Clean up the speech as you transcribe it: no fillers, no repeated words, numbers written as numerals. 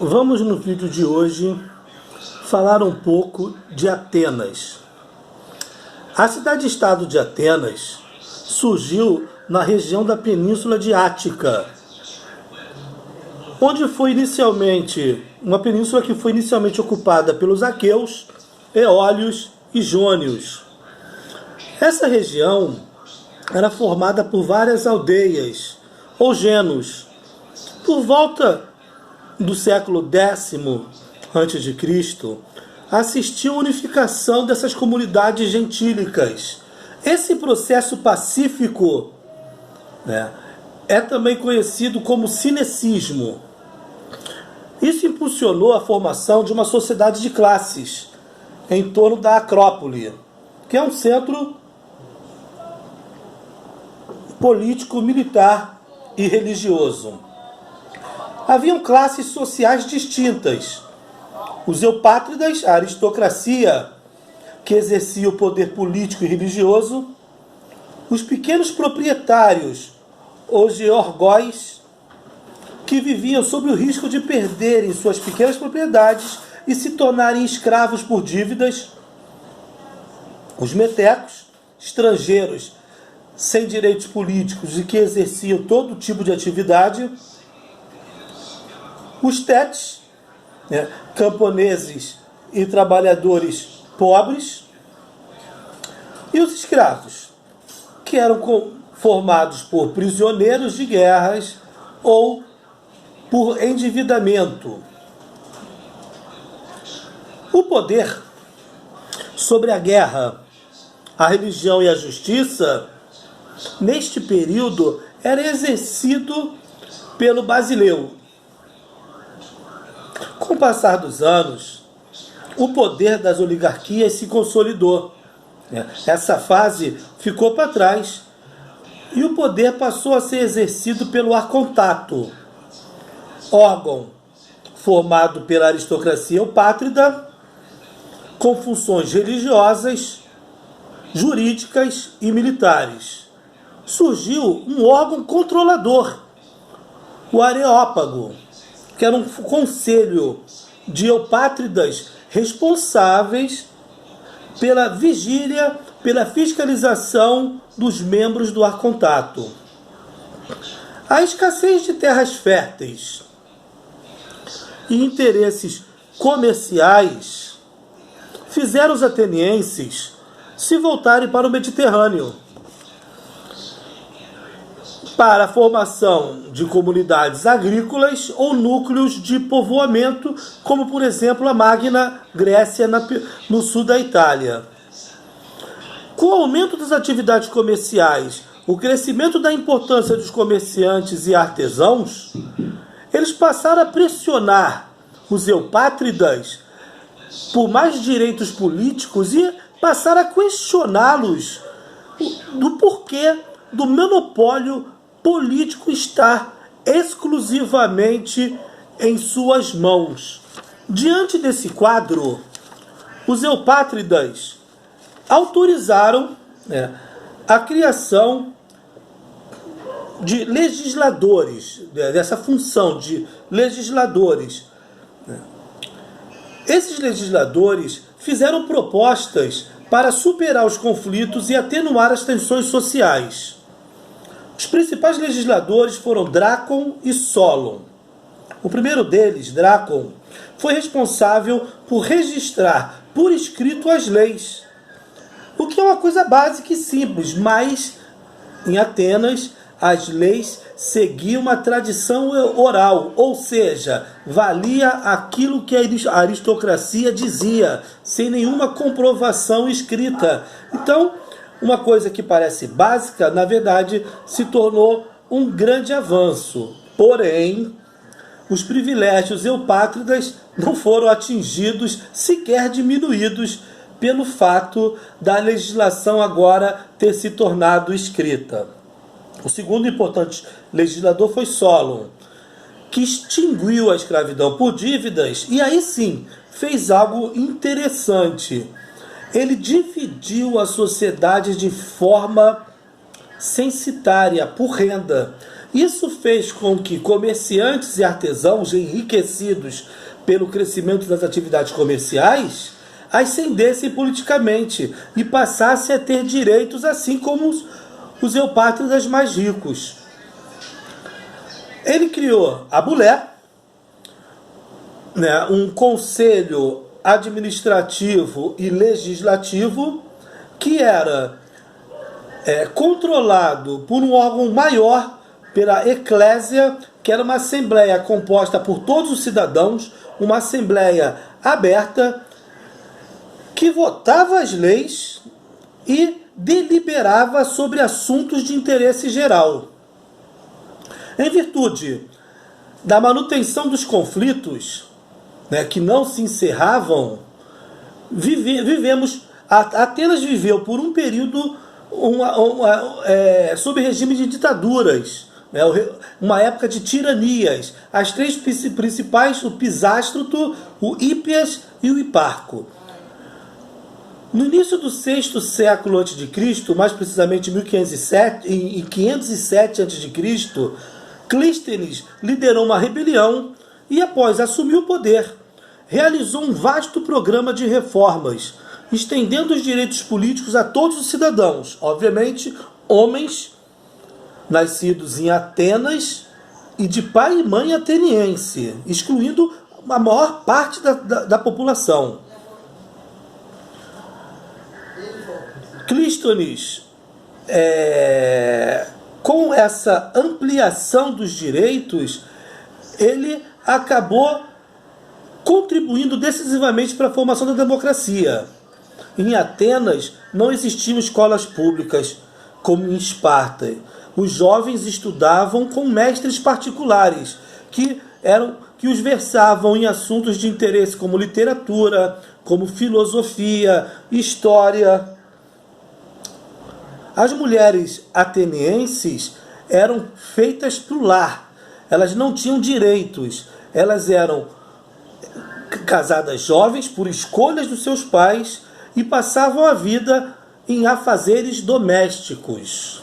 Vamos no vídeo de hoje falar um pouco de Atenas. A cidade-estado de Atenas surgiu na região da Península de Ática, onde foi inicialmente uma península que foi inicialmente ocupada pelos aqueus, eólios e jônios. Essa região era formada por várias aldeias ou genos. Por volta do século X a.C., assistiu à unificação dessas comunidades gentílicas. Esse processo pacífico é também conhecido como cinecismo. Isso impulsionou a formação de uma sociedade de classes em torno da Acrópole, que é um centro político, militar e religioso. Haviam classes sociais distintas. Os eupátridas, a aristocracia, que exercia o poder político e religioso. Os pequenos proprietários, os georgóis, que viviam sob o risco de perderem suas pequenas propriedades e se tornarem escravos por dívidas. Os metecos, estrangeiros sem direitos políticos e que exerciam todo tipo de atividade. Os tetes, camponeses e trabalhadores pobres. E os escravos, que eram formados por prisioneiros de guerras ou por endividamento. O poder sobre a guerra, a religião e a justiça, neste período, era exercido pelo Basileu. Com o passar dos anos, o poder das oligarquias se consolidou. Essa fase ficou para trás e o poder passou a ser exercido pelo arcontato, órgão formado pela aristocracia eupátrida, com funções religiosas, jurídicas e militares. Surgiu um órgão controlador, o Areópago, que era um conselho de eupátridas responsáveis pela vigília, pela fiscalização dos membros do arcontato. A escassez de terras férteis e interesses comerciais fizeram os atenienses se voltarem para o Mediterrâneo, para a formação de comunidades agrícolas ou núcleos de povoamento, como por exemplo a Magna Grécia no sul da Itália. Com o aumento das atividades comerciais, o crescimento da importância dos comerciantes e artesãos, eles passaram a pressionar os eupátridas por mais direitos políticos e passaram a questioná-los do porquê do monopólio político estar exclusivamente em suas mãos. Diante desse quadro, os eupátridas autorizaram a criação de legisladores, dessa função de legisladores. Esses legisladores fizeram propostas para superar os conflitos e atenuar as tensões sociais. Os principais legisladores foram Drácon e Solon. O primeiro deles, Drácon, foi responsável por registrar por escrito as leis, o que é uma coisa básica e simples, mas em Atenas as leis seguiam uma tradição oral, ou seja, valia aquilo que a aristocracia dizia, sem nenhuma comprovação escrita. Então, uma coisa que parece básica, na verdade, se tornou um grande avanço. Porém, os privilégios eupátridas não foram atingidos, sequer diminuídos, pelo fato da legislação agora ter se tornado escrita. O segundo importante legislador foi Solon, que extinguiu a escravidão por dívidas e aí sim fez algo interessante. Ele dividiu a sociedade de forma censitária, por renda. Isso fez com que comerciantes e artesãos, enriquecidos pelo crescimento das atividades comerciais, ascendessem politicamente e passassem a ter direitos assim como os eupátridas mais ricos. Ele criou a bulé, né, um conselho administrativo e legislativo que era controlado por um órgão maior, pela eclésia, que era uma assembleia composta por todos os cidadãos, uma assembleia aberta, que votava as leis e deliberava sobre assuntos de interesse geral. Em virtude da manutenção dos conflitos, né, que não se encerravam, Atenas viveu por um período sob regime de ditaduras, né, uma época de tiranias. As três principais, o Pisístrato, o Hípias e o Hiparco. No início do sexto século a.C., mais precisamente em 507 a.C., Clístenes liderou uma rebelião e, após assumir o poder, realizou um vasto programa de reformas, estendendo os direitos políticos a todos os cidadãos, obviamente homens nascidos em Atenas e de pai e mãe ateniense, excluindo a maior parte da população. Clístenes, com essa ampliação dos direitos, ele acabou contribuindo decisivamente para a formação da democracia. Em Atenas não existiam escolas públicas como em Esparta. Os jovens estudavam com mestres particulares que os versavam em assuntos de interesse como literatura, como filosofia, história. As mulheres atenienses eram feitas para o lar. Elas não tinham direitos. Elas eram casadas jovens por escolhas dos seus pais e passavam a vida em afazeres domésticos.